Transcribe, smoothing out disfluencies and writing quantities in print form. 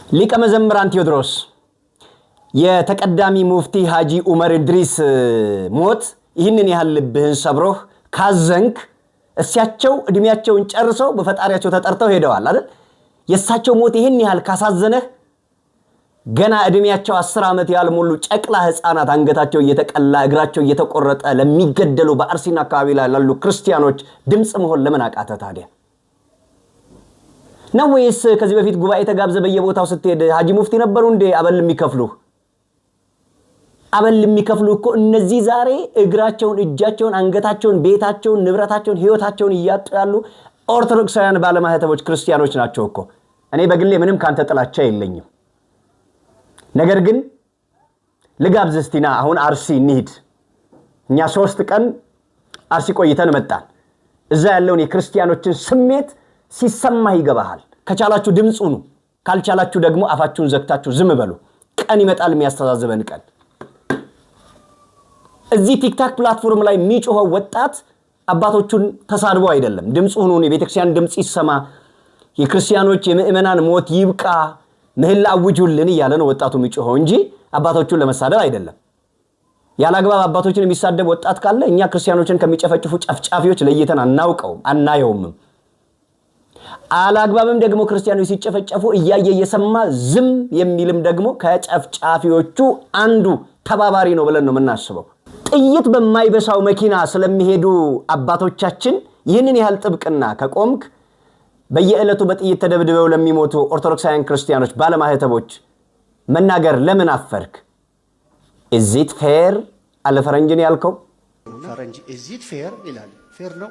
ሊቀ መዘምራን ቴዎድሮስ የተቀዳሚ ሙፍቲ ሐጂ ዑመር ኢድሪስ ሞት ይህንን ያህል ልብህን ሰብሮህ ካዘንክ እሳቸው እድሜያቸውን ጨርሰው በፈጣሪያቸው ተጠርተው ሄደዋል አይደል? የእሳቸው ሞት ይህን ያህል ካሳዘነህ ገና እድሜያቸው 10 ዓመት ያልሞሉ ጨቅላ ህፃናት አንገታቸው እየተቀላ እግራቸው እየተቆረጠ ለሚገደሉ በአርሲና አካባቢ ላይ ያሉ ክርስቲያኖች ድምጽ መሆን ለምን አቃተ ታዲያ? ነው ወይስ ከዚህ በፊት ጉባኤ ተጋብዘ በየቦታው ስትሄድ ሐጂ ሙፍቲ ነበሩ እንዴ አበል የሚከፍሉ እኮ እነዚህ ዛሬ እግራቸውን እጃቸውን አንገታቸውን ቤታቸውን ንብረታቸውን ህይወታቸውን እያጡ ያሉ ኦርቶዶክሳውያን ባለማህተቦች ክርስቲያኖች ናቸው እኮ። እኔ በግሌ ምንም ካንተ ጥላቻ የለኝም። ነገር ግን ልጋብዝ እስቲና አሁን አርሲ እንሂድ። እኛ 3 ቀን አርሲ ቆይተን መጣን። እዛ ያለውን የክርስቲያኖችን ስሜት ሲሰማህ ይገባሃል። ከቻላችሁ ድምጽ ሁኑ፣ ካልቻላችሁ ደግሞ አፋችሁን ዘግታችሁ ዝም በሉ። ቀን ይመጣል የሚያስተዛዝበን ቀን። እዚህ ቲክታክ ፕላትፎርም ላይ የሚጮኸው ወጣት አባቶቹን ተሳድቦ አይደለም። ድምጽ ሁኑ፣ የቤተክርስቲያን ድምጽ ይሰማ፣ የክርስቲያኖች የምእመናን ሞት ይብቃ፣ ምህላ አውጁልን እያለ ነው ወጣቱ የሚጮኸው እንጂ አባቶቹን ለመሳደብ አይደለም። ያላግባብ አባቶችን የሚሳደብ ወጣት ካለ እኛ ክርስቲያኖችን ከሚጨፈጭፉ ጨፍጫፊዎች ለይተን አናየውም። አላግባብም ደግሞ ክርስቲያኖች ሲጨፈጨፉ እያየ እየሰማ ዝም የሚልም ደግሞ ከጨፍጫፊዎቹ አንዱ ተባባሪ ነው ብለን ነው የምናስበው። ጥይት በማይበሳው መኪና ስለሚሄዱ አባቶቻችን ይህንን ያህል ጥብቅና ከቆምክ በየዕለቱ በጥይት ተደብድበው ለሚሞቱ ኦርቶዶክሳውያን ክርስቲያኖች ባለማህተቦች መናገር ለምን አፈርክ? is it fair አለ ፈረንጅን ያልከው ፈረንጅ is it fair ይላል። ፌር ነው